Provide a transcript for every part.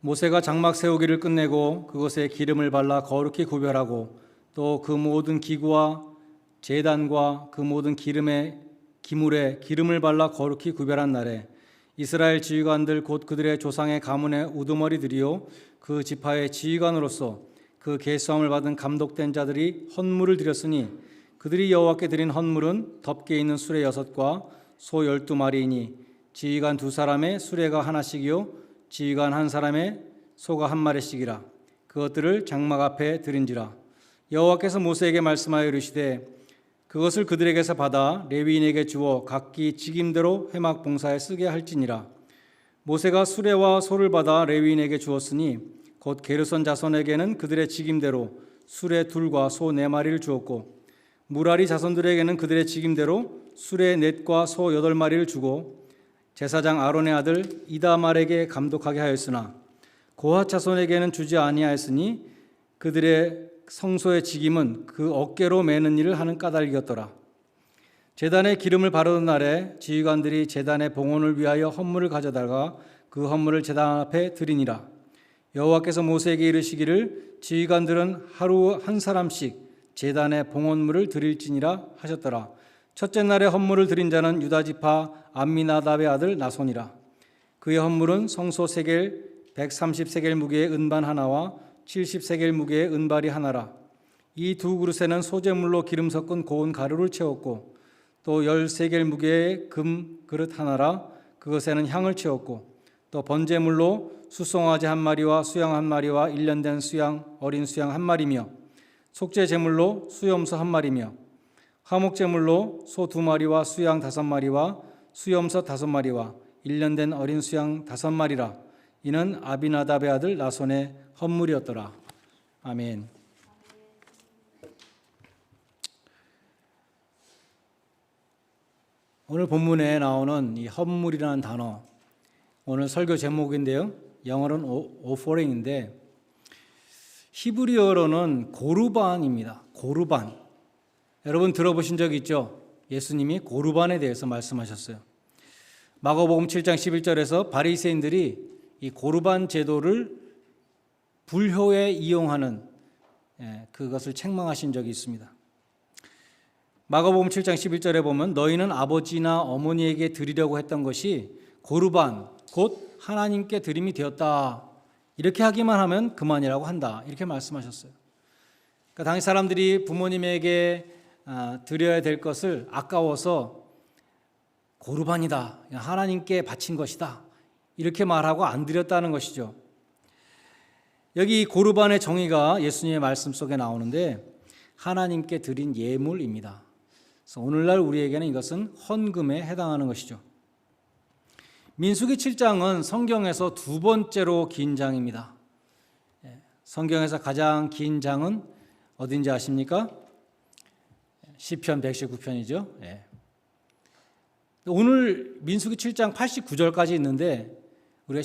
모세가 장막 세우기를 끝내고 그것에 기름을 발라 거룩히 구별하고 또 그 모든 기구와 제단과 그 모든 기물에 기름을 발라 거룩히 구별한 날에 이스라엘 지휘관들 곧 그들의 조상의 가문의 우두머리들이요 그 지파의 지휘관으로서 그 계수함을 받은 감독된 자들이 헌물을 드렸으니 그들이 여호와께 드린 헌물은 덮개 있는 수레 6과 소 12마리이니 지휘관 2사람의 수레가 하나씩이요 지휘관 1사람의 소가 1마리씩이라. 그것들을 장막 앞에 드린지라. 여호와께서 모세에게 말씀하여 이르시되 그것을 그들에게서 받아 레위인에게 주어 각기 직임대로 회막 봉사에 쓰게 할지니라. 모세가 수레와 소를 받아 레위인에게 주었으니 곧 게르손 자손에게는 그들의 직임대로 수레 2과 소 4마리를 주었고 무라리 자손들에게는 그들의 직임대로 수레 4과 소 8마리를 주고 제사장 아론의 아들 이다말에게 감독하게 하였으나 고핫 자손에게는 주지 아니하였으니 그들의 성소의 직임은 그 어깨로 매는 일을 하는 까닭이었더라. 제단에 기름을 바르는 날에 지휘관들이 제단의 봉헌을 위하여 헌물을 가져다가 그 헌물을 제단 앞에 드리니라. 여호와께서 모세에게 이르시기를 지휘관들은 하루 1사람씩 제단에 봉헌물을 드릴지니라 하셨더라. 첫째 날에 헌물을 드린 자는 유다지파 암미나답의 아들 나손이라. 그의 헌물은 성소 세겔 130세겔 무게의 은반 하나와 70세겔 무게의 은발이 하나라. 이 2그릇에는 소재물로 기름 섞은 고운 가루를 채웠고 또 10세겔 무게의 금 그릇 하나라. 그것에는 향을 채웠고 또 번제물로 수송아지 1마리와 수양 1마리와 1년 된 어린 수양 1마리며 속죄 제물로 수염소 1마리며 화목제물로 소 2마리와 수양 5마리와 수염소 5마리와 1년 된 어린 수양 5마리라. 이는 아비나답의 아들 나손의 헌물이었더라. 아멘. 오늘 본문에 나오는 이 헌물이라는 단어, 오늘 설교 제목인데요. 영어로는 오퍼링인데 히브리어로는 고르반입니다. 고르반. 여러분 들어보신 적 있죠? 예수님이 고르반에 대해서 말씀하셨어요. 마가복음 7장 11절에서 바리새인들이 이 고르반 제도를 불효에 이용하는 그것을 책망하신 적이 있습니다. 마가복음 7장 11절에 보면 너희는 아버지나 어머니에게 드리려고 했던 것이 고르반 곧 하나님께 드림이 되었다. 이렇게 하기만 하면 그만이라고 한다. 이렇게 말씀하셨어요. 그러니까 당시 사람들이 부모님에게 드려야 될 것을 아까워서 고르반이다. 하나님께 바친 것이다. 이렇게 말하고 안 드렸다는 것이죠. 여기 고르반의 정의가 예수님의 말씀 속에 나오는데 하나님께 드린 예물입니다. 그래서 오늘날 우리에게는 이것은 헌금에 해당하는 것이죠. 민수기 7장은 성경에서 2번째로 긴 장입니다. 성경에서 가장 긴 장은 어딘지 아십니까? 시편 119편이죠. 오늘 민수기 7장 89절까지 있는데 우리가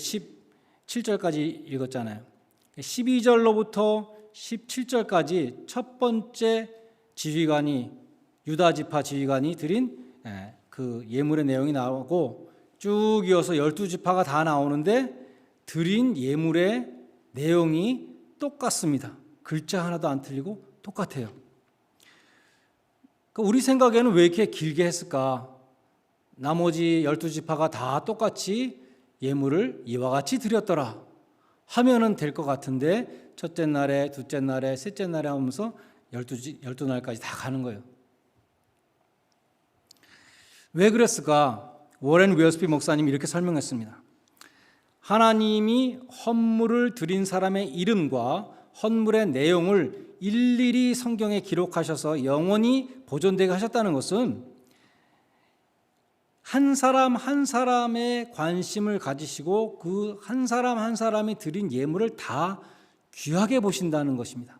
17절까지 읽었잖아요. 12절로부터 17절까지 첫 번째 지휘관이 유다 지파 지휘관이 드린 그 예물의 내용이 나오고 쭉 이어서 12지파가 다 나오는데 드린 예물의 내용이 똑같습니다. 글자 하나도 안 틀리고 똑같아요. 우리 생각에는 왜 이렇게 길게 했을까? 나머지 12지파가 다 똑같이 예물을 이와 같이 드렸더라 하면은 될 것 같은데 첫째 날에, 둘째 날에, 셋째 날에 하면서 12날까지 다 가는 거예요. 왜 그랬을까? 워렌 웨어스피 목사님이 이렇게 설명했습니다. 하나님이 헌물을 드린 사람의 이름과 헌물의 내용을 일일이 성경에 기록하셔서 영원히 보존되게 하셨다는 것은 한 사람 한 사람의 관심을 가지시고 그 한 사람 한 사람이 드린 예물을 다 귀하게 보신다는 것입니다.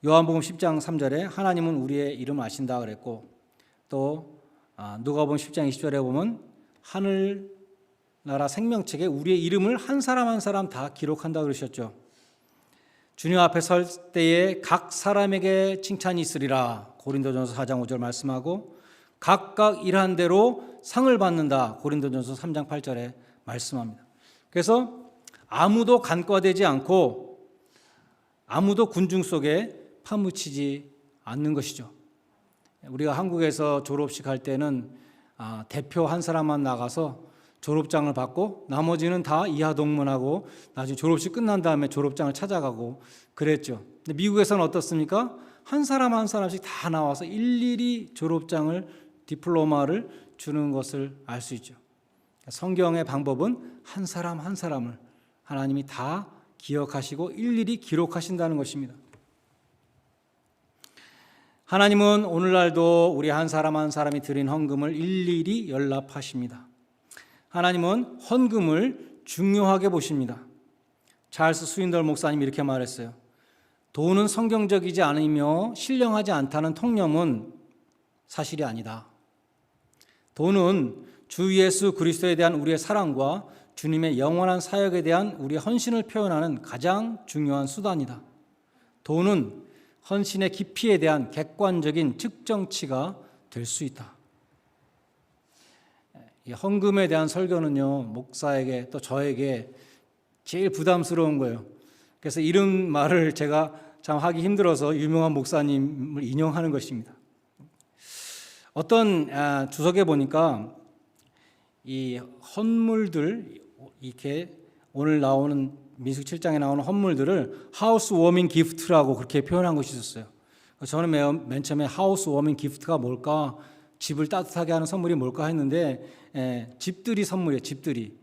요한복음 10장 3절에 하나님은 우리의 이름을 아신다 그랬고 또 누가복음 10장 20절에 보면 하늘나라 생명책에 우리의 이름을 한 사람 한 사람 다 기록한다 그러셨죠. 주님 앞에 설 때에 각 사람에게 칭찬이 있으리라 고린도전서 4장 5절 말씀하고 각각 일한 대로 상을 받는다 고린도전서 3장 8절에 말씀합니다. 그래서 아무도 간과되지 않고 아무도 군중 속에 파묻히지 않는 것이죠. 우리가 한국에서 졸업식 할 때는 대표 한 사람만 나가서 졸업장을 받고 나머지는 다 이하 동문하고 나중에 졸업식 끝난 다음에 졸업장을 찾아가고 그랬죠. 근데 미국에서는 어떻습니까? 한 사람 한 사람씩 다 나와서 일일이 졸업장을 디플로마를 주는 것을 알 수 있죠. 성경의 방법은 한 사람 한 사람을 하나님이 다 기억하시고 일일이 기록하신다는 것입니다. 하나님은 오늘날도 우리 한 사람 한 사람이 드린 헌금을 일일이 연락하십니다. 하나님은 헌금을 중요하게 보십니다. 찰스 스윈덜 목사님이 이렇게 말했어요. 돈은 성경적이지 않으며 신령하지 않다는 통념은 사실이 아니다. 돈은 주 예수 그리스도에 대한 우리의 사랑과 주님의 영원한 사역에 대한 우리의 헌신을 표현하는 가장 중요한 수단이다. 돈은 헌신의 깊이에 대한 객관적인 측정치가 될 수 있다. 이 헌금에 대한 설교는요, 목사에게 또 저에게 제일 부담스러운 거예요. 그래서 이런 말을 제가 참 하기 힘들어서 유명한 목사님을 인용하는 것입니다. 어떤 주석에 보니까 이 헌물들, 이렇게 오늘 나오는 민수기 7장에 나오는 헌물들을 하우스 워밍 기프트라고 그렇게 표현한 것이 있었어요. 저는 맨 처음에 하우스 워밍 기프트가 뭘까, 집을 따뜻하게 하는 선물이 뭘까 했는데 집들이 선물이에요. 집들이.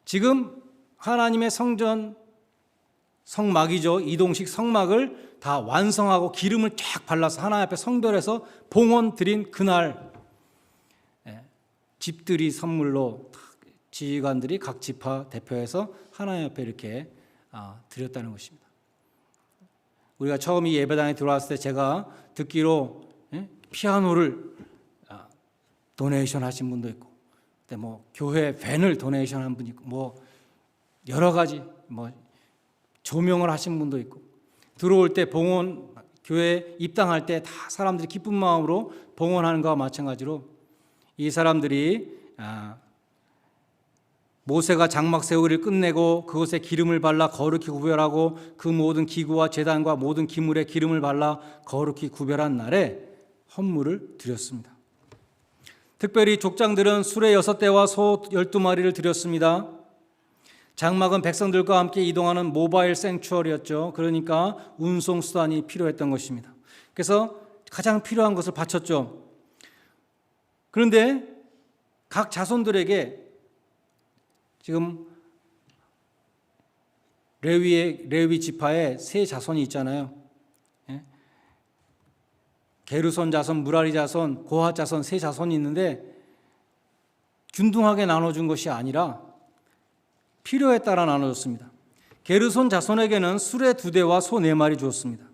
지금 하나님의 성전 성막이죠. 이동식 성막을 다 완성하고 기름을 쫙 발라서 하나님 앞에 성별해서 봉헌 드린 그날 집들이 선물로 지휘관들이 각 지파 대표해서 하나님 앞에 이렇게 드렸다는 것입니다. 우리가 처음 이 예배당에 들어왔을 때 제가 듣기로 피아노를 도네이션 하신 분도 있고, 그때 뭐 교회 밴을 도네이션 한 분이 있고, 뭐 여러 가지 뭐 조명을 하신 분도 있고, 들어올 때 봉헌, 교회 입당할 때 다 사람들이 기쁜 마음으로 봉헌하는 것과 마찬가지로 이 사람들이 모세가 장막 세우기를 끝내고 그것에 기름을 발라 거룩히 구별하고 그 모든 기구와 제단과 모든 기물에 기름을 발라 거룩히 구별한 날에 헌물을 드렸습니다. 특별히 족장들은 수레 6대와 소 12마리를 드렸습니다. 장막은 백성들과 함께 이동하는 모바일 생추어리였죠. 그러니까 운송 수단이 필요했던 것입니다. 그래서 가장 필요한 것을 바쳤죠. 그런데 각 자손들에게 지금 레위 지파에 세 자손이 있잖아요. 게르손 자손, 무라리 자손, 고핫 자손 세 자손이 있는데 균등하게 나눠준 것이 아니라 필요에 따라 나눠줬습니다. 게르손 자손에게는 수레 2대와 소 4마리 주었습니다.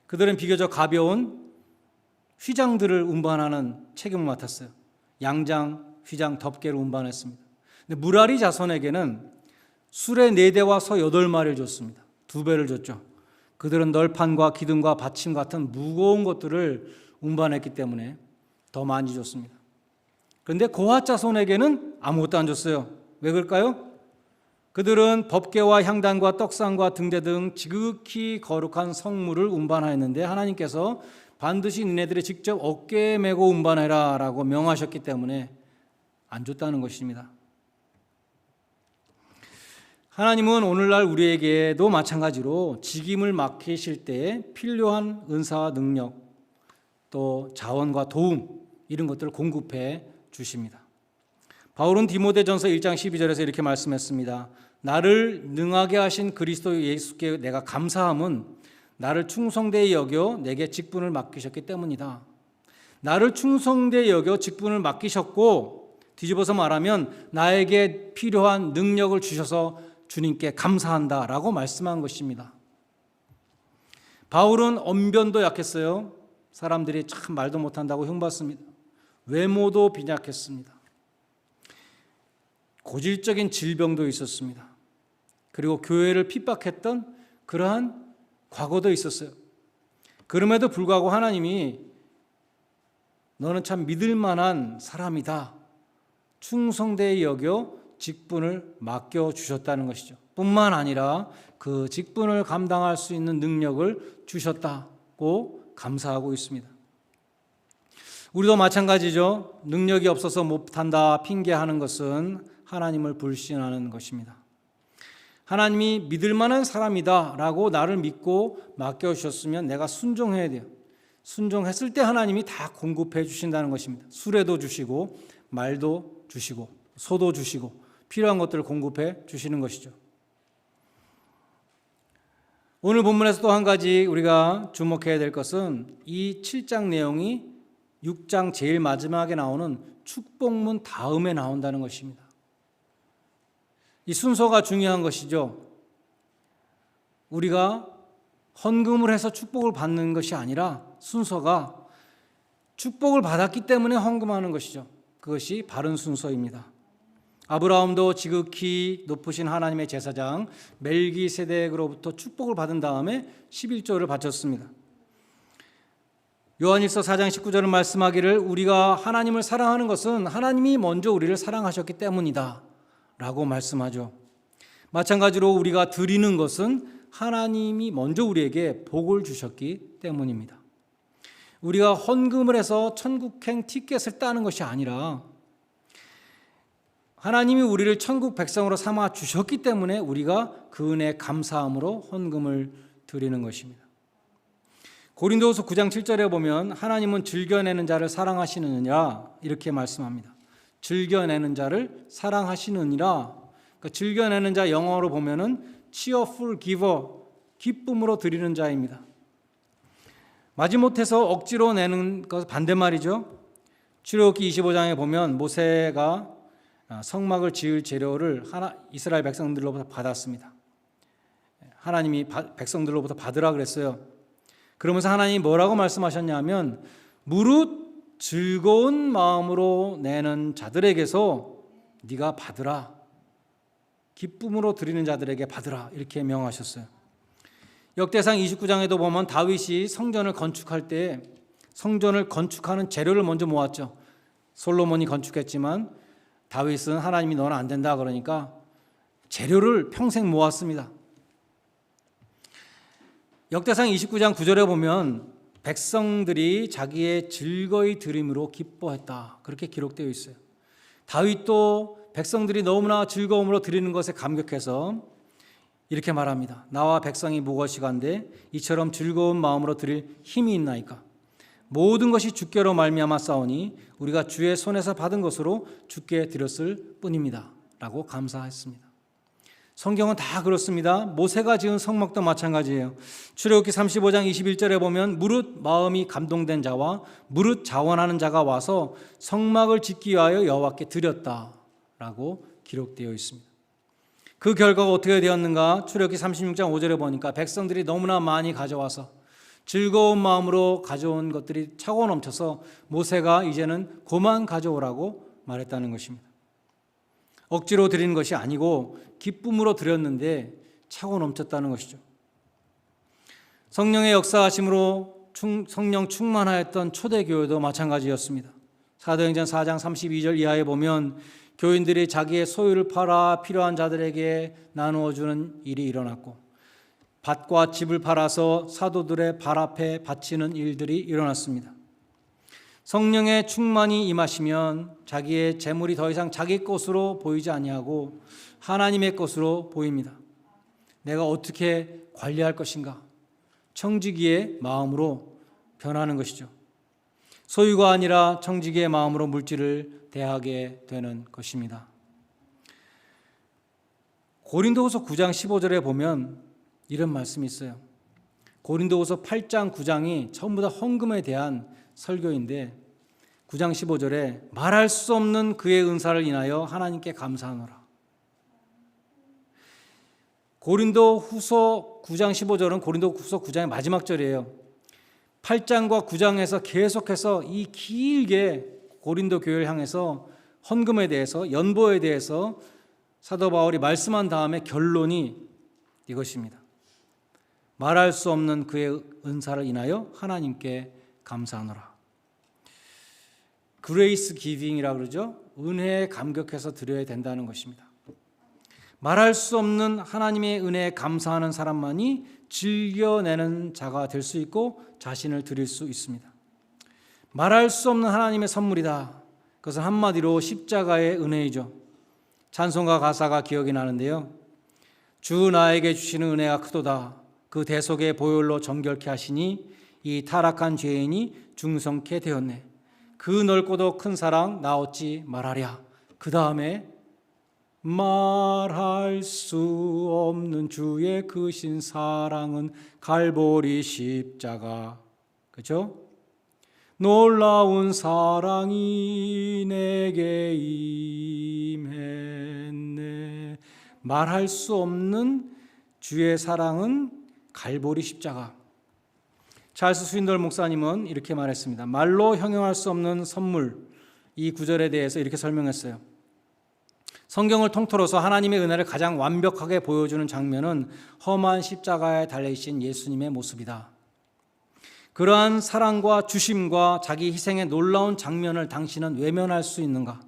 그들은 비교적 가벼운 휘장들을 운반하는 책임을 맡았어요. 양장, 휘장, 덮개를 운반했습니다. 근데 무라리 자손에게는 수레 4대와 소 8마리를 줬습니다. 2배를 줬죠. 그들은 널판과 기둥과 받침 같은 무거운 것들을 운반했기 때문에 더 많이 줬습니다. 그런데 고핫 자손에게는 아무것도 안 줬어요. 왜 그럴까요? 그들은 법궤와 향단과 떡상과 등대 등 지극히 거룩한 성물을 운반하였는데 하나님께서 반드시 니네들이 직접 어깨에 메고 운반해라 라고 명하셨기 때문에 안 줬다는 것입니다. 하나님은 오늘날 우리에게도 마찬가지로 직임을 맡기실 때 필요한 은사와 능력, 또 자원과 도움, 이런 것들을 공급해 주십니다. 바울은 디모데전서 1장 12절에서 이렇게 말씀했습니다. 나를 능하게 하신 그리스도 예수께 내가 감사함은 나를 충성되이 여겨 내게 직분을 맡기셨기 때문이다. 나를 충성되이 여겨 직분을 맡기셨고, 뒤집어서 말하면 나에게 필요한 능력을 주셔서 주님께 감사한다라고 말씀한 것입니다. 바울은 언변도 약했어요. 사람들이 참 말도 못한다고 흉봤습니다. 외모도 빈약했습니다. 고질적인 질병도 있었습니다. 그리고 교회를 핍박했던 그러한 과거도 있었어요. 그럼에도 불구하고 하나님이 너는 참 믿을 만한 사람이다, 충성되이 여겨 직분을 맡겨주셨다는 것이죠. 뿐만 아니라 그 직분을 감당할 수 있는 능력을 주셨다고 감사하고 있습니다. 우리도 마찬가지죠. 능력이 없어서 못한다 핑계하는 것은 하나님을 불신하는 것입니다. 하나님이 믿을 만한 사람이다 라고 나를 믿고 맡겨주셨으면 내가 순종해야 돼요. 순종했을 때 하나님이 다 공급해 주신다는 것입니다. 수레도 주시고 말도 주시고 소도 주시고 필요한 것들을 공급해 주시는 것이죠. 오늘 본문에서 또 한 가지 우리가 주목해야 될 것은 이 7장 내용이 6장 제일 마지막에 나오는 축복문 다음에 나온다는 것입니다. 이 순서가 중요한 것이죠. 우리가 헌금을 해서 축복을 받는 것이 아니라 순서가 축복을 받았기 때문에 헌금하는 것이죠. 그것이 바른 순서입니다. 아브라함도 지극히 높으신 하나님의 제사장 멜기세덱으로부터 축복을 받은 다음에 11조를 바쳤습니다. 요한일서 4장 19절은 말씀하기를 우리가 하나님을 사랑하는 것은 하나님이 먼저 우리를 사랑하셨기 때문이다 라고 말씀하죠. 마찬가지로 우리가 드리는 것은 하나님이 먼저 우리에게 복을 주셨기 때문입니다. 우리가 헌금을 해서 천국행 티켓을 따는 것이 아니라 하나님이 우리를 천국 백성으로 삼아 주셨기 때문에 우리가 그 은혜에 감사함으로 헌금을 드리는 것입니다. 고린도후서 9장 7절에 보면 하나님은 즐겨내는 자를 사랑하시느니라 이렇게 말씀합니다. 즐겨내는 자를 사랑하시느니라. 그러니까 즐겨내는 자 영어로 보면은 cheerful giver, 기쁨으로 드리는 자입니다. 마지못해서 억지로 내는 것 반대말이죠. 출애굽기 25장에 보면 모세가 성막을 지을 재료를 이스라엘 백성들로부터 받았습니다. 하나님이 백성들로부터 받으라 그랬어요. 그러면서 하나님이 뭐라고 말씀하셨냐면 무릇 즐거운 마음으로 내는 자들에게서 네가 받으라. 기쁨으로 드리는 자들에게 받으라. 이렇게 명하셨어요. 역대상 29장에도 보면 다윗이 성전을 건축할 때 성전을 건축하는 재료를 먼저 모았죠. 솔로몬이 건축했지만 다윗은 하나님이 너는 안 된다 그러니까 재료를 평생 모았습니다. 역대상 29장 9절에 보면 백성들이 자기의 즐거이 드림으로 기뻐했다. 그렇게 기록되어 있어요. 다윗도 백성들이 너무나 즐거움으로 드리는 것에 감격해서 이렇게 말합니다. 나와 백성이 무엇이간데 이처럼 즐거운 마음으로 드릴 힘이 있나이까. 모든 것이 주께로 말미암아 싸우니 우리가 주의 손에서 받은 것으로 주께 드렸을 뿐입니다. 라고 감사했습니다. 성경은 다 그렇습니다. 모세가 지은 성막도 마찬가지예요. 출애굽기 35장 21절에 보면 무릇 마음이 감동된 자와 무릇 자원하는 자가 와서 성막을 짓기 위하여 여호와께 드렸다라고 기록되어 있습니다. 그 결과가 어떻게 되었는가? 출애굽기 36장 5절에 보니까 백성들이 너무나 많이 가져와서 즐거운 마음으로 가져온 것들이 차고 넘쳐서 모세가 이제는 그만 가져오라고 말했다는 것입니다. 억지로 드리는 것이 아니고 기쁨으로 드렸는데 차고 넘쳤다는 것이죠. 성령의 역사하심으로 성령 충만하였던 초대교회도 마찬가지였습니다. 사도행전 4장 32절 이하에 보면 교인들이 자기의 소유를 팔아 필요한 자들에게 나누어 주는 일이 일어났고 밭과 집을 팔아서 사도들의 발 앞에 바치는 일들이 일어났습니다. 성령의 충만이 임하시면 자기의 재물이 더 이상 자기 것으로 보이지 아니하고 하나님의 것으로 보입니다. 내가 어떻게 관리할 것인가? 청지기의 마음으로 변하는 것이죠. 소유가 아니라 청지기의 마음으로 물질을 대하게 되는 것입니다. 고린도후서 9장 15절에 보면 이런 말씀이 있어요. 고린도후서 8장 9장이 전부 다 헌금에 대한 설교인데 9장 15절에 말할 수 없는 그의 은사를 인하여 하나님께 감사하노라. 고린도후서 9장 15절은 고린도후서 9장의 마지막 절이에요. 8장과 9장에서 계속해서 이 길게 고린도 교회를 향해서 헌금에 대해서 연보에 대해서 사도 바울이 말씀한 다음에 결론이 이것입니다. 말할 수 없는 그의 은사를 인하여 하나님께 감사하노라. 그레이스 기빙이라고 그러죠. 은혜에 감격해서 드려야 된다는 것입니다. 말할 수 없는 하나님의 은혜에 감사하는 사람만이 즐겨내는 자가 될 수 있고 자신을 드릴 수 있습니다. 말할 수 없는 하나님의 선물이다. 그것은 한마디로 십자가의 은혜이죠. 찬송가 가사가 기억이 나는데요. 주 나에게 주시는 은혜가 크도다. 그 대속의 보혈로 정결케 하시니 이 타락한 죄인이 중성케 되었네. 그 넓고도 큰 사랑 나 어찌 말하랴. 그 다음에 말할 수 없는 주의 크신 사랑은 갈보리 십자가. 그렇죠? 놀라운 사랑이 내게 임했네. 말할 수 없는 주의 사랑은 갈보리 십자가. 찰스 스윈덜 목사님은 이렇게 말했습니다. 말로 형용할 수 없는 선물, 이 구절에 대해서 이렇게 설명했어요. 성경을 통틀어서 하나님의 은혜를 가장 완벽하게 보여주는 장면은 험한 십자가에 달리신 예수님의 모습이다. 그러한 사랑과 주심과 자기 희생의 놀라운 장면을 당신은 외면할 수 있는가?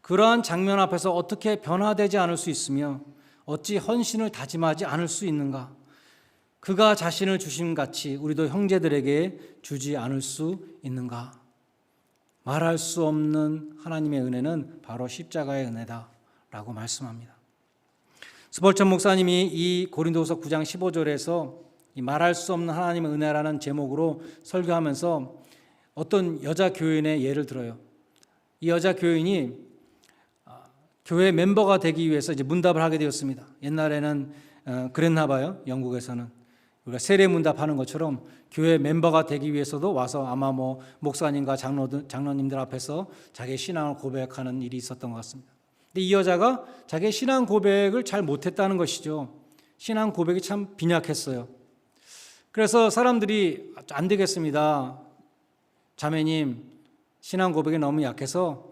그러한 장면 앞에서 어떻게 변화되지 않을 수 있으며 어찌 헌신을 다짐하지 않을 수 있는가? 그가 자신을 주심같이 우리도 형제들에게 주지 않을 수 있는가? 말할 수 없는 하나님의 은혜는 바로 십자가의 은혜다라고 말씀합니다. 스펄전 목사님이 이 고린도후서 9장 15절에서 이 말할 수 없는 하나님의 은혜라는 제목으로 설교하면서 어떤 여자 교인의 예를 들어요. 이 여자 교인이 교회 멤버가 되기 위해서 이제 문답을 하게 되었습니다. 옛날에는 그랬나 봐요. 영국에서는 우리가 세례 문답하는 것처럼 교회 멤버가 되기 위해서도 와서 아마 뭐 목사님과 장로님들 앞에서 자기의 신앙을 고백하는 일이 있었던 것 같습니다. 근데 이 여자가 자기의 신앙 고백을 잘 못했다는 것이죠. 신앙 고백이 참 빈약했어요. 그래서 사람들이 안 되겠습니다. 자매님, 신앙 고백이 너무 약해서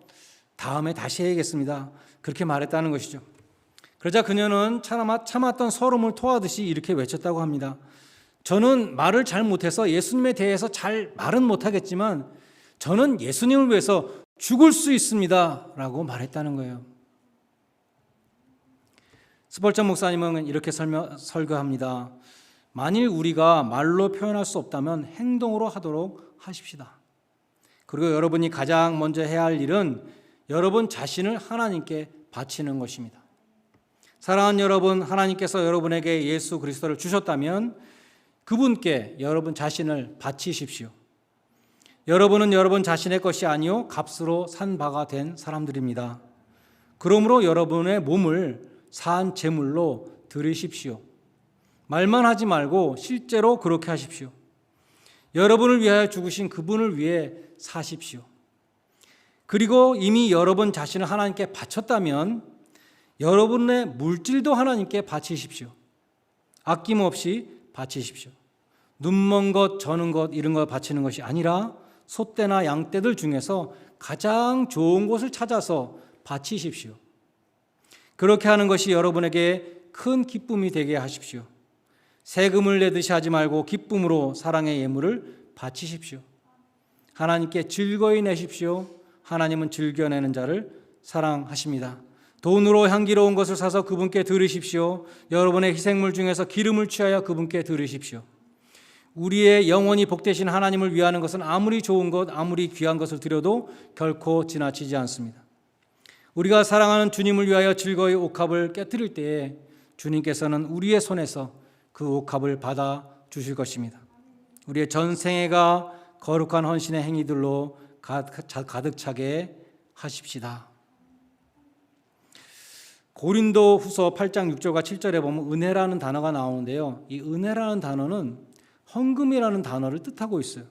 다음에 다시 해야겠습니다. 그렇게 말했다는 것이죠. 그러자 그녀는 참았던 서름을 토하듯이 이렇게 외쳤다고 합니다. 저는 말을 잘 못해서 예수님에 대해서 잘 말은 못하겠지만 저는 예수님을 위해서 죽을 수 있습니다 라고 말했다는 거예요. 스펄전 목사님은 이렇게 설교합니다. 만일 우리가 말로 표현할 수 없다면 행동으로 하도록 하십시다. 그리고 여러분이 가장 먼저 해야 할 일은 여러분 자신을 하나님께 바치는 것입니다. 사랑하는 여러분, 하나님께서 여러분에게 예수 그리스도를 주셨다면 그분께 여러분 자신을 바치십시오. 여러분은 여러분 자신의 것이 아니요 값으로 산 바가 된 사람들입니다. 그러므로 여러분의 몸을 산 제물로 드리십시오. 말만 하지 말고 실제로 그렇게 하십시오. 여러분을 위하여 죽으신 그분을 위해 사십시오. 그리고 이미 여러분 자신을 하나님께 바쳤다면 여러분의 물질도 하나님께 바치십시오. 아낌없이 바치십시오. 눈먼 것, 저는 것 이런 걸 바치는 것이 아니라 소떼나 양떼들 중에서 가장 좋은 곳을 찾아서 바치십시오. 그렇게 하는 것이 여러분에게 큰 기쁨이 되게 하십시오. 세금을 내듯이 하지 말고 기쁨으로 사랑의 예물을 바치십시오. 하나님께 즐거이 내십시오. 하나님은 즐겨내는 자를 사랑하십니다. 돈으로 향기로운 것을 사서 그분께 드리십시오. 여러분의 희생물 중에서 기름을 취하여 그분께 드리십시오. 우리의 영원히 복되신 하나님을 위하는 것은 아무리 좋은 것, 아무리 귀한 것을 드려도 결코 지나치지 않습니다. 우리가 사랑하는 주님을 위하여 즐거이 옥합을 깨뜨릴 때에 주님께서는 우리의 손에서 그 옥합을 받아 주실 것입니다. 우리의 전생애가 거룩한 헌신의 행위들로 가득 차게 하십시다. 고린도 후서 8장 6절과 7절에 보면 은혜라는 단어가 나오는데요. 이 은혜라는 단어는 헌금이라는 단어를 뜻하고 있어요.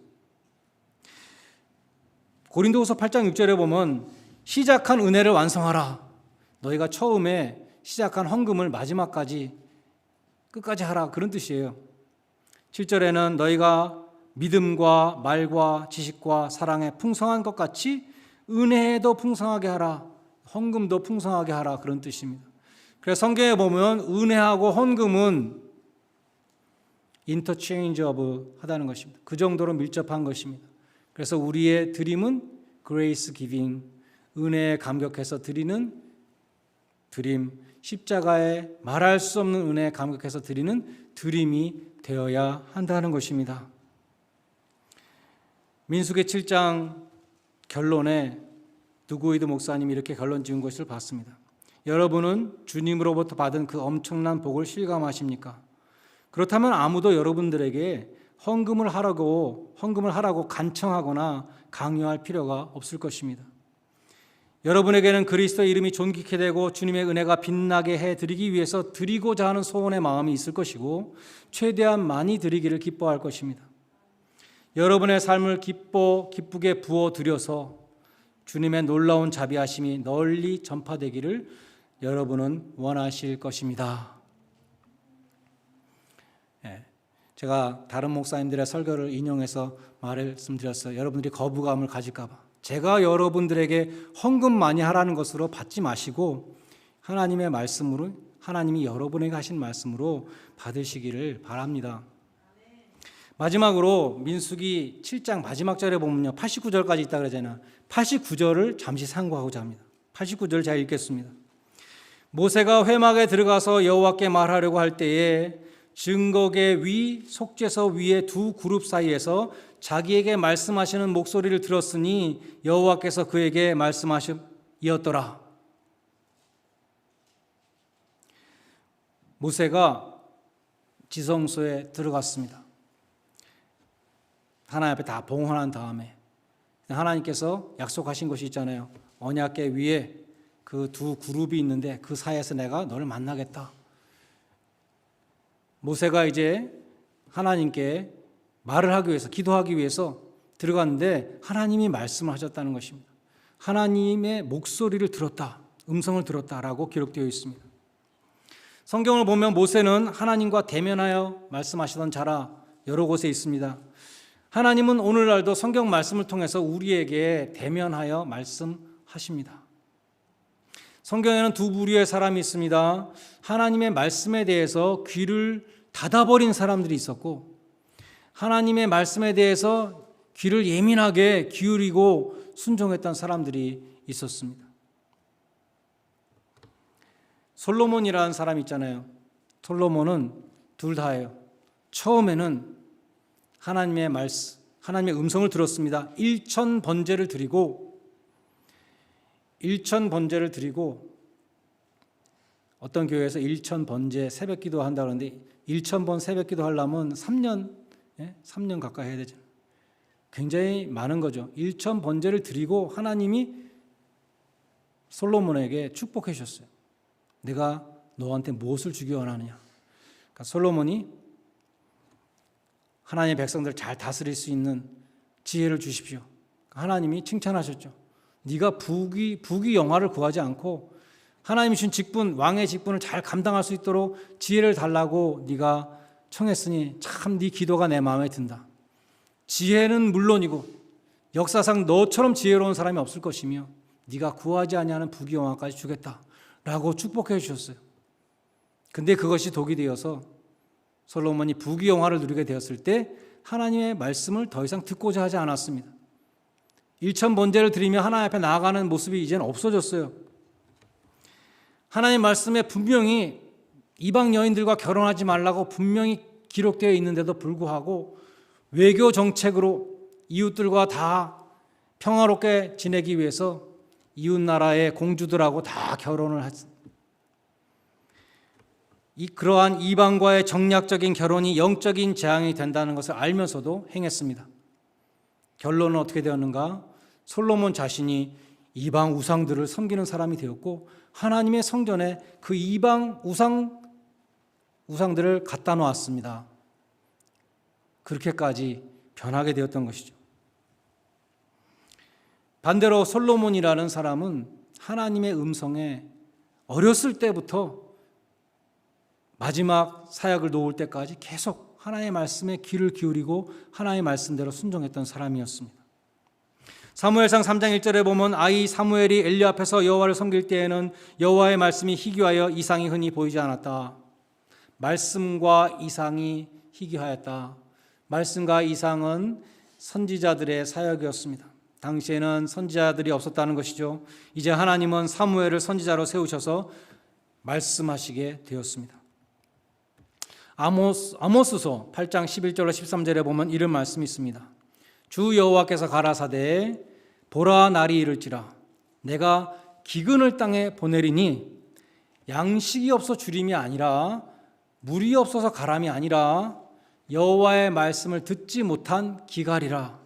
고린도 후서 8장 6절에 보면 시작한 은혜를 완성하라. 너희가 처음에 시작한 헌금을 마지막까지 끝까지 하라. 그런 뜻이에요. 7절에는 너희가 믿음과 말과 지식과 사랑에 풍성한 것 같이 은혜에도 풍성하게 하라. 헌금도 풍성하게 하라. 그런 뜻입니다. 그래서 성경에 보면 은혜하고 헌금은 인터체인지어블 하다는 것입니다. 그 정도로 밀접한 것입니다. 그래서 우리의 드림은 grace giving, 은혜에 감격해서 드리는 드림, 십자가에 말할 수 없는 은혜에 감격해서 드리는 드림이 되어야 한다는 것입니다. 민수기 7장 결론에 누구이드 목사님이 이렇게 결론 지은 것을 봤습니다. 여러분은 주님으로부터 받은 그 엄청난 복을 실감하십니까? 그렇다면 아무도 여러분들에게 헌금을 하라고 간청하거나 강요할 필요가 없을 것입니다. 여러분에게는 그리스도의 이름이 존귀케 되고 주님의 은혜가 빛나게 해드리기 위해서 드리고자 하는 소원의 마음이 있을 것이고 최대한 많이 드리기를 기뻐할 것입니다. 여러분의 삶을 기쁘게 부어드려서 주님의 놀라운 자비하심이 널리 전파되기를 여러분은 원하실 것입니다. 제가 다른 목사님들의 설교를 인용해서 말씀드렸어요. 여러분들이 거부감을 가질까 봐. 제가 여러분들에게 헌금 많이 하라는 것으로 받지 마시고 하나님의 말씀으로, 하나님이 여러분에게 하신 말씀으로 받으시기를 바랍니다. 마지막으로 민수기 7장 마지막 절에 보면요, 89절까지 있다 그러잖아요. 89절을 잠시 상고하고자 합니다. 89절을 제가 읽겠습니다. 모세가 회막에 들어가서 여호와께 말하려고 할 때에 증거계 위 속죄서 위의 두 그룹 사이에서 자기에게 말씀하시는 목소리를 들었으니 여호와께서 그에게 말씀하시었더라. 모세가 지성소에 들어갔습니다. 하나님 앞에 다 봉헌한 다음에 하나님께서 약속하신 것이 있잖아요. 언약궤 위에 그 두 그룹이 있는데 그 사이에서 내가 너를 만나겠다. 모세가 이제 하나님께 말을 하기 위해서, 기도하기 위해서 들어갔는데 하나님이 말씀을 하셨다는 것입니다. 하나님의 목소리를 들었다, 음성을 들었다라고 기록되어 있습니다. 성경을 보면 모세는 하나님과 대면하여 말씀하시던 자라 여러 곳에 있습니다. 하나님은 오늘날도 성경 말씀을 통해서 우리에게 대면하여 말씀하십니다. 성경에는 두 부류의 사람이 있습니다. 하나님의 말씀에 대해서 귀를 닫아버린 사람들이 있었고, 하나님의 말씀에 대해서 귀를 예민하게 기울이고 순종했던 사람들이 있었습니다. 솔로몬이라는 사람이 있잖아요. 솔로몬은 둘 다예요. 처음에는 하나님의 말씀, 하나님의 음성을 들었습니다. 1000번제를 드리고 어떤 교회에서 1000번제 새벽기도 한다고 하는데 1000번 새벽기도 하려면 3년 가까이 해야 되죠. 굉장히 많은 거죠. 1000번제를 드리고 하나님이 솔로몬에게 축복해 주셨어요. 내가 너한테 무엇을 주기 원하느냐. 그러니까 솔로몬이 하나님의 백성들을 잘 다스릴 수 있는 지혜를 주십시오. 하나님이 칭찬하셨죠. 네가 부귀 영화를 구하지 않고 하나님이 주신 직분, 왕의 직분을 잘 감당할 수 있도록 지혜를 달라고 네가 청했으니 참 네 기도가 내 마음에 든다. 지혜는 물론이고 역사상 너처럼 지혜로운 사람이 없을 것이며 네가 구하지 아니하는 부귀 영화까지 주겠다라고 축복해 주셨어요. 근데 그것이 독이 되어서 솔로몬이 부귀 영화를 누리게 되었을 때 하나님의 말씀을 더 이상 듣고자 하지 않았습니다. 1000번제를 드리며 하나님 앞에 나아가는 모습이 이제는 없어졌어요. 하나님 말씀에 분명히 이방 여인들과 결혼하지 말라고 분명히 기록되어 있는데도 불구하고 외교 정책으로 이웃들과 다 평화롭게 지내기 위해서 이웃 나라의 공주들하고 다 결혼을 했습니다. 그러한 이방과의 정략적인 결혼이 영적인 재앙이 된다는 것을 알면서도 행했습니다. 결론은 어떻게 되었는가? 솔로몬 자신이 이방 우상들을 섬기는 사람이 되었고 하나님의 성전에 그 이방 우상들을 갖다 놓았습니다. 그렇게까지 변하게 되었던 것이죠. 반대로 솔로몬이라는 사람은 하나님의 음성에 어렸을 때부터 마지막 사역을 놓을 때까지 계속 하나님의 말씀에 귀를 기울이고 하나님의 말씀대로 순종했던 사람이었습니다. 사무엘상 3장 1절에 보면 아이 사무엘이 엘리 앞에서 여호와를 섬길 때에는 여호와의 말씀이 희귀하여 이상이 흔히 보이지 않았다. 말씀과 이상이 희귀하였다. 말씀과 이상은 선지자들의 사역이었습니다. 당시에는 선지자들이 없었다는 것이죠. 이제 하나님은 사무엘을 선지자로 세우셔서 말씀하시게 되었습니다. 아모스서 8장 11절로 13절에 보면 이런 말씀이 있습니다. 주 여호와께서 가라사대 보라 날이 이를지라 내가 기근을 땅에 보내리니 양식이 없어 주림이 아니라 물이 없어서 가람이 아니라 여호와의 말씀을 듣지 못한 기갈이라.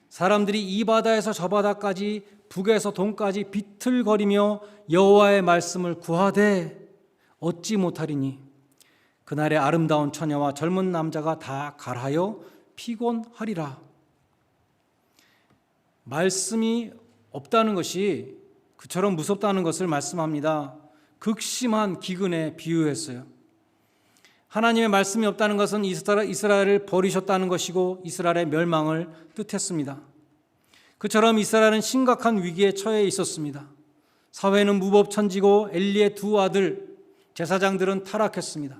사람들이 이 바다에서 저 바다까지 북에서 동까지 비틀거리며 여호와의 말씀을 구하되 얻지 못하리니 그날에 아름다운 처녀와 젊은 남자가 다 갈하여 피곤하리라. 말씀이 없다는 것이 그처럼 무섭다는 것을 말씀합니다. 극심한 기근에 비유했어요. 하나님의 말씀이 없다는 것은 이스라엘을 버리셨다는 것이고 이스라엘의 멸망을 뜻했습니다. 그처럼 이스라엘은 심각한 위기에 처해 있었습니다. 사회는 무법천지고 엘리의 두 아들 제사장들은 타락했습니다.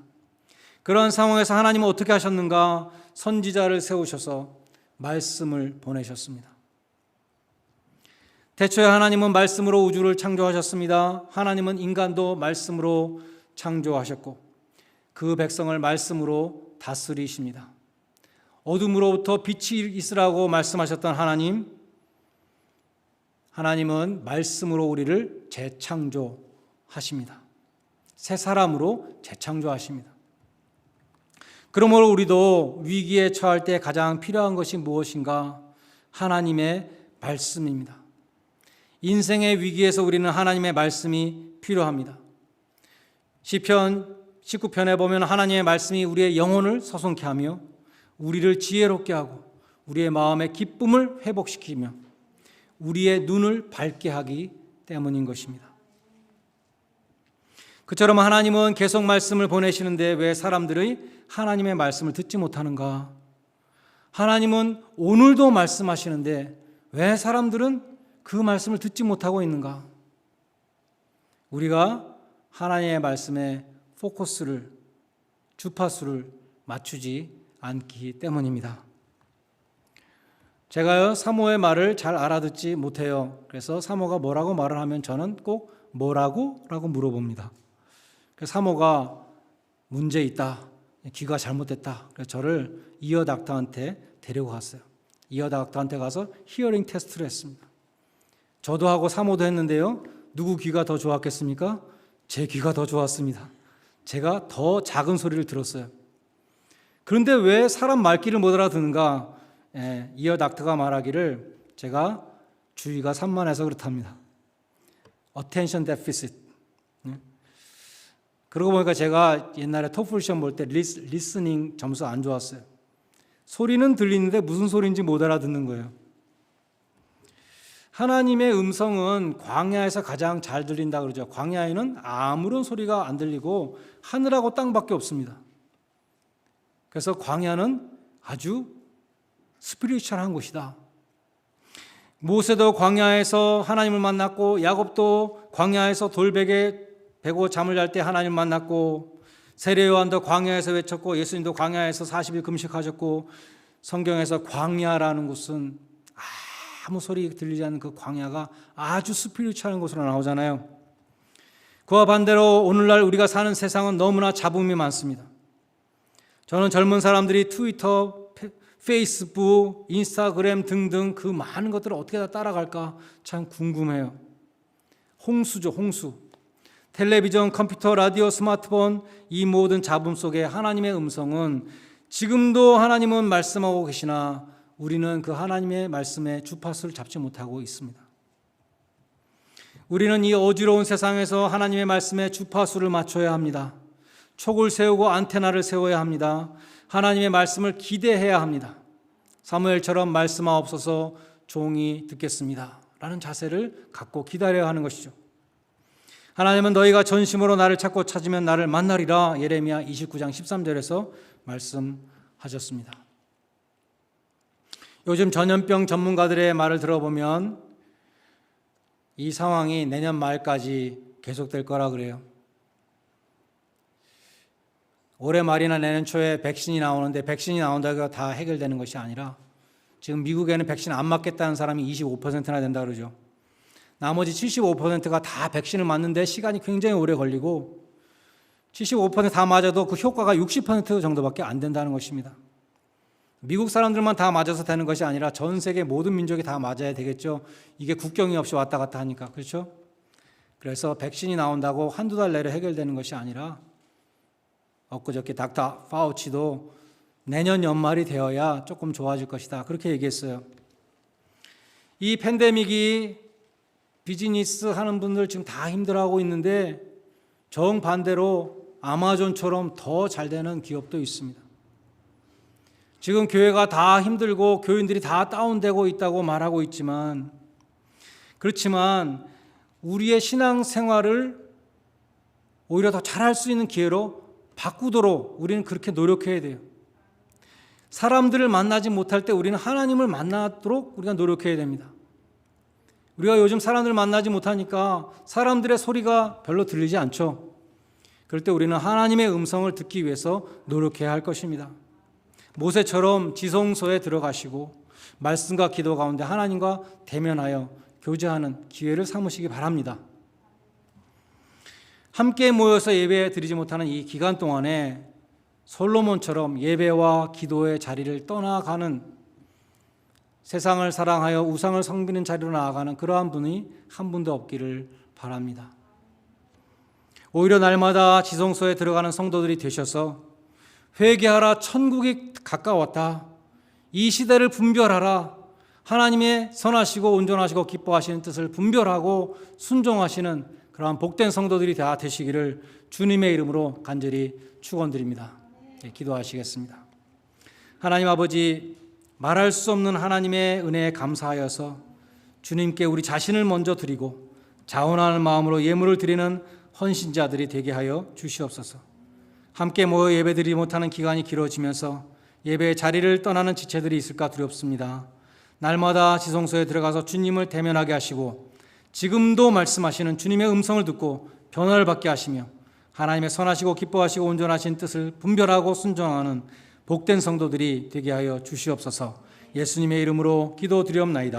그런 상황에서 하나님은 어떻게 하셨는가? 선지자를 세우셔서 말씀을 보내셨습니다. 태초에 하나님은 말씀으로 우주를 창조하셨습니다. 하나님은 인간도 말씀으로 창조하셨고 그 백성을 말씀으로 다스리십니다. 어둠으로부터 빛이 있으라고 말씀하셨던 하나님은 말씀으로 우리를 재창조하십니다. 새 사람으로 재창조하십니다. 그러므로 우리도 위기에 처할 때 가장 필요한 것이 무엇인가? 하나님의 말씀입니다. 인생의 위기에서 우리는 하나님의 말씀이 필요합니다. 시편 19편에 보면 하나님의 말씀이 우리의 영혼을 서성케 하며 우리를 지혜롭게 하고 우리의 마음의 기쁨을 회복시키며 우리의 눈을 밝게 하기 때문인 것입니다. 그처럼 하나님은 계속 말씀을 보내시는데 왜 사람들이 하나님의 말씀을 듣지 못하는가? 하나님은 오늘도 말씀하시는데 왜 사람들은 그 말씀을 듣지 못하고 있는가? 우리가 하나님의 말씀에 포커스를, 주파수를 맞추지 않기 때문입니다. 제가요, 사모의 말을 잘 알아듣지 못해요. 그래서 사모가 뭐라고 말을 하면 저는 꼭 뭐라고? 라고 물어봅니다. 그래서 사모가 문제 있다, 귀가 잘못됐다. 그래서 저를 이어 닥터한테 데리고 갔어요. 이어 닥터한테 가서 히어링 테스트를 했습니다. 저도 하고 사모도 했는데요. 누구 귀가 더 좋았겠습니까? 제 귀가 더 좋았습니다. 제가 더 작은 소리를 들었어요. 그런데 왜 사람 말귀를 못 알아듣는가? 이어 닥터가 말하기를 제가 주의가 산만해서 그렇답니다. Attention deficit. 그러고 보니까 제가 옛날에 토플 시험 볼 때 리스닝 점수 안 좋았어요. 소리는 들리는데 무슨 소리인지 못 알아듣는 거예요. 하나님의 음성은 광야에서 가장 잘 들린다 그러죠. 광야에는 아무런 소리가 안 들리고 하늘하고 땅밖에 없습니다. 그래서 광야는 아주 스피리추얼한 곳이다. 모세도 광야에서 하나님을 만났고 야곱도 광야에서 돌베개 베고 잠을 잘 때 하나님을 만났고 세례 요한도 광야에서 외쳤고 예수님도 광야에서 40일 금식하셨고 성경에서 광야라는 곳은 아무 소리 들리지 않는 그 광야가 아주 스피리추얼한 곳으로 나오잖아요. 그와 반대로 오늘날 우리가 사는 세상은 너무나 잡음이 많습니다. 저는 젊은 사람들이 트위터, 페이스북, 인스타그램 등등 그 많은 것들을 어떻게 다 따라갈까 참 궁금해요. 홍수죠, 홍수. 텔레비전, 컴퓨터, 라디오, 스마트폰 이 모든 잡음 속에 하나님의 음성은 지금도 하나님은 말씀하고 계시나 우리는 그 하나님의 말씀에 주파수를 잡지 못하고 있습니다. 우리는 이 어지러운 세상에서 하나님의 말씀에 주파수를 맞춰야 합니다. 촉을 세우고 안테나를 세워야 합니다. 하나님의 말씀을 기대해야 합니다. 사무엘처럼 말씀하옵소서 종이 듣겠습니다 라는 자세를 갖고 기다려야 하는 것이죠. 하나님은 너희가 전심으로 나를 찾고 찾으면 나를 만나리라 예레미야 29장 13절에서 말씀하셨습니다. 요즘 전염병 전문가들의 말을 들어보면 이 상황이 내년 말까지 계속될 거라 그래요. 올해 말이나 내년 초에 백신이 나오는데 백신이 나온다고 다 해결되는 것이 아니라 지금 미국에는 백신 안 맞겠다는 사람이 25%나 된다 그러죠. 나머지 75%가 다 백신을 맞는데 시간이 굉장히 오래 걸리고 75%다 맞아도 그 효과가 60% 정도밖에 안 된다는 것입니다. 미국 사람들만 다 맞아서 되는 것이 아니라 전 세계 모든 민족이 다 맞아야 되겠죠. 이게 국경이 없이 왔다 갔다 하니까. 그렇죠? 그래서 백신이 나온다고 한두 달 내로 해결되는 것이 아니라 엊그저께 닥터 파우치도 내년 연말이 되어야 조금 좋아질 것이다. 그렇게 얘기했어요. 이 팬데믹이 비즈니스 하는 분들 지금 다 힘들어하고 있는데 정반대로 아마존처럼 더 잘 되는 기업도 있습니다. 지금 교회가 다 힘들고 교인들이 다 다운되고 있다고 말하고 있지만 그렇지만 우리의 신앙생활을 오히려 더 잘할 수 있는 기회로 바꾸도록 우리는 그렇게 노력해야 돼요. 사람들을 만나지 못할 때 우리는 하나님을 만나도록 우리가 노력해야 됩니다. 우리가 요즘 사람들을 만나지 못하니까 사람들의 소리가 별로 들리지 않죠. 그럴 때 우리는 하나님의 음성을 듣기 위해서 노력해야 할 것입니다. 모세처럼 지성소에 들어가시고 말씀과 기도 가운데 하나님과 대면하여 교제하는 기회를 삼으시기 바랍니다. 함께 모여서 예배 드리지 못하는 이 기간 동안에 솔로몬처럼 예배와 기도의 자리를 떠나가는, 세상을 사랑하여 우상을 섬기는 자리로 나아가는 그러한 분이 한 분도 없기를 바랍니다. 오히려 날마다 지성소에 들어가는 성도들이 되셔서 회개하라, 천국이 가까웠다, 이 시대를 분별하라, 하나님의 선하시고 온전하시고 기뻐하시는 뜻을 분별하고 순종하시는 그러한 복된 성도들이 다 되시기를 주님의 이름으로 간절히 축원드립니다. 기도하시겠습니다. 하나님 아버지, 말할 수 없는 하나님의 은혜에 감사하여서 주님께 우리 자신을 먼저 드리고 자원하는 마음으로 예물을 드리는 헌신자들이 되게 하여 주시옵소서. 함께 모여 예배드리지 못하는 기간이 길어지면서 예배의 자리를 떠나는 지체들이 있을까 두렵습니다. 날마다 지성소에 들어가서 주님을 대면하게 하시고 지금도 말씀하시는 주님의 음성을 듣고 변화를 받게 하시며 하나님의 선하시고 기뻐하시고 온전하신 뜻을 분별하고 순종하는 복된 성도들이 되게 하여 주시옵소서. 예수님의 이름으로 기도드리옵나이다.